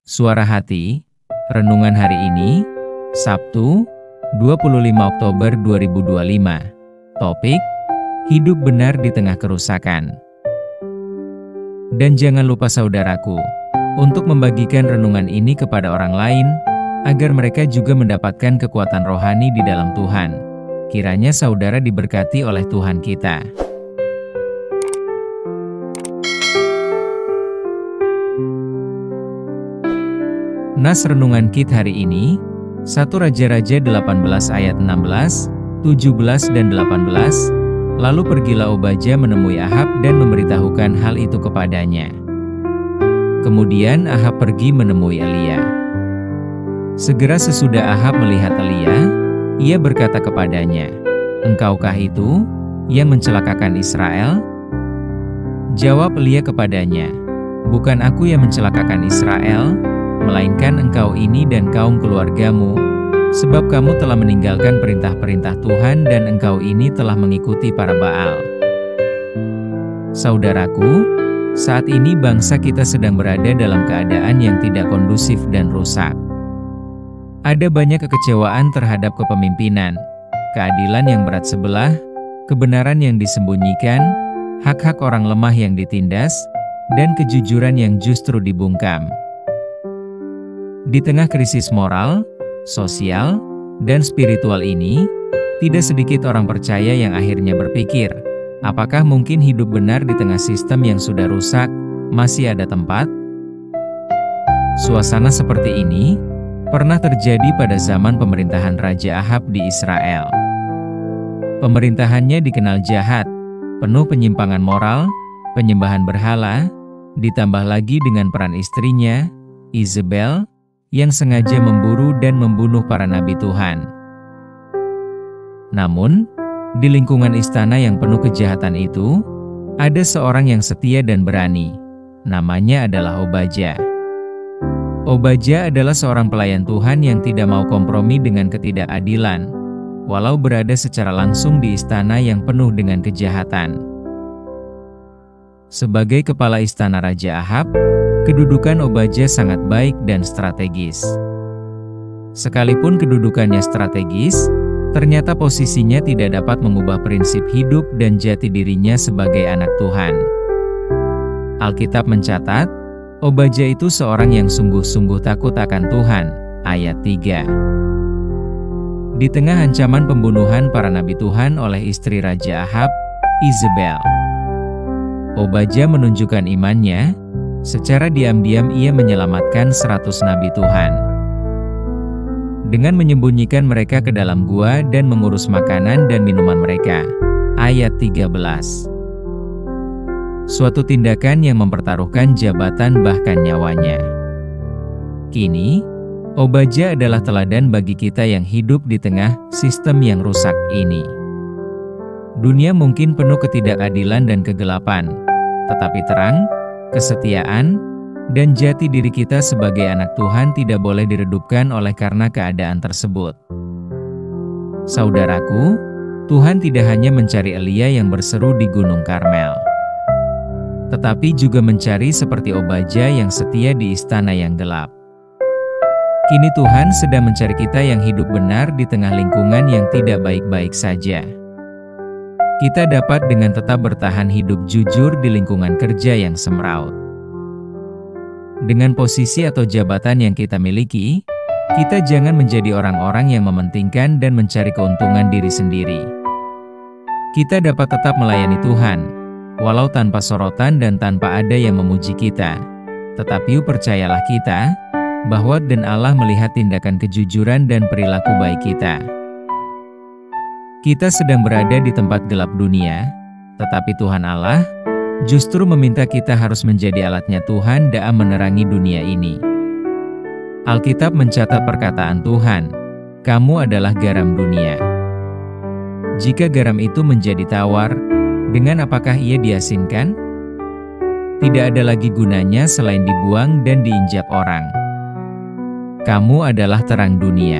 Suara Hati, renungan hari ini, Sabtu, 25 Oktober 2025. Topik, hidup benar di tengah kerusakan. Dan jangan lupa saudaraku, untuk membagikan renungan ini kepada orang lain, agar mereka juga mendapatkan kekuatan rohani di dalam Tuhan. Kiranya saudara diberkati oleh Tuhan kita. Nas renungan kita hari ini, 1 Raja-Raja 18 ayat 16, 17 dan 18. Lalu pergilah Obadja menemui Ahab dan memberitahukan hal itu kepadanya. Kemudian Ahab pergi menemui Elia. Segera sesudah Ahab melihat Elia, ia berkata kepadanya, "Engkaukah itu yang mencelakakan Israel?" Jawab Elia kepadanya, "Bukan aku yang mencelakakan Israel, melainkan engkau ini dan kaum keluargamu, sebab kamu telah meninggalkan perintah-perintah Tuhan dan engkau ini telah mengikuti para Baal." Saudaraku, saat ini bangsa kita sedang berada dalam keadaan yang tidak kondusif dan rusak. Ada banyak kekecewaan terhadap kepemimpinan, keadilan yang berat sebelah, kebenaran yang disembunyikan, hak-hak orang lemah yang ditindas, dan kejujuran yang justru dibungkam. Di tengah krisis moral, sosial, dan spiritual ini, tidak sedikit orang percaya yang akhirnya berpikir, apakah mungkin hidup benar di tengah sistem yang sudah rusak, masih ada tempat? Suasana seperti ini pernah terjadi pada zaman pemerintahan Raja Ahab di Israel. Pemerintahannya dikenal jahat, penuh penyimpangan moral, penyembahan berhala, ditambah lagi dengan peran istrinya, Isabel, yang sengaja memburu dan membunuh para nabi Tuhan. Namun, di lingkungan istana yang penuh kejahatan itu, ada seorang yang setia dan berani. Namanya adalah Obadja. Obadja adalah seorang pelayan Tuhan yang tidak mau kompromi dengan ketidakadilan, walau berada secara langsung di istana yang penuh dengan kejahatan. Sebagai kepala istana Raja Ahab, kedudukan Obadja sangat baik dan strategis. Sekalipun kedudukannya strategis, ternyata posisinya tidak dapat mengubah prinsip hidup dan jati dirinya sebagai anak Tuhan. Alkitab mencatat, Obadja itu seorang yang sungguh-sungguh takut akan Tuhan, ayat 3. Di tengah ancaman pembunuhan para nabi Tuhan oleh istri Raja Ahab, Isabel, Obadja menunjukkan imannya. Secara diam-diam ia menyelamatkan 100 nabi Tuhan. Dengan menyembunyikan mereka ke dalam gua dan mengurus makanan dan minuman mereka. Ayat 13. Suatu tindakan yang mempertaruhkan jabatan bahkan nyawanya. Kini, Obadja adalah teladan bagi kita yang hidup di tengah sistem yang rusak ini. Dunia mungkin penuh ketidakadilan dan kegelapan, tetapi terang, kesetiaan, dan jati diri kita sebagai anak Tuhan tidak boleh diredupkan oleh karena keadaan tersebut. Saudaraku, Tuhan tidak hanya mencari Elia yang berseru di Gunung Karmel, tetapi juga mencari seperti Obadja yang setia di istana yang gelap. Kini Tuhan sedang mencari kita yang hidup benar di tengah lingkungan yang tidak baik-baik saja. Kita dapat dengan tetap bertahan hidup jujur di lingkungan kerja yang semraut. Dengan posisi atau jabatan yang kita miliki, kita jangan menjadi orang-orang yang mementingkan dan mencari keuntungan diri sendiri. Kita dapat tetap melayani Tuhan, walau tanpa sorotan dan tanpa ada yang memuji kita. Tetapi percayalah kita, bahwa dan Allah melihat tindakan kejujuran dan perilaku baik kita. Kita sedang berada di tempat gelap dunia, tetapi Tuhan Allah justru meminta kita harus menjadi alatnya Tuhan dalam menerangi dunia ini. Alkitab mencatat perkataan Tuhan, "Kamu adalah garam dunia." Jika garam itu menjadi tawar, dengan apakah ia diasinkan? Tidak ada lagi gunanya selain dibuang dan diinjak orang. Kamu adalah terang dunia.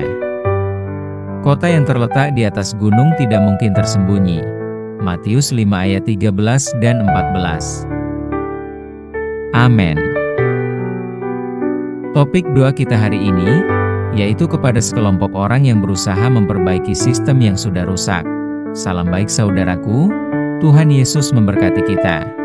Kota yang terletak di atas gunung tidak mungkin tersembunyi. Matius 5 ayat 13 dan 14. Amin. Topik doa kita hari ini, yaitu kepada sekelompok orang yang berusaha memperbaiki sistem yang sudah rusak. Salam baik saudaraku, Tuhan Yesus memberkati kita.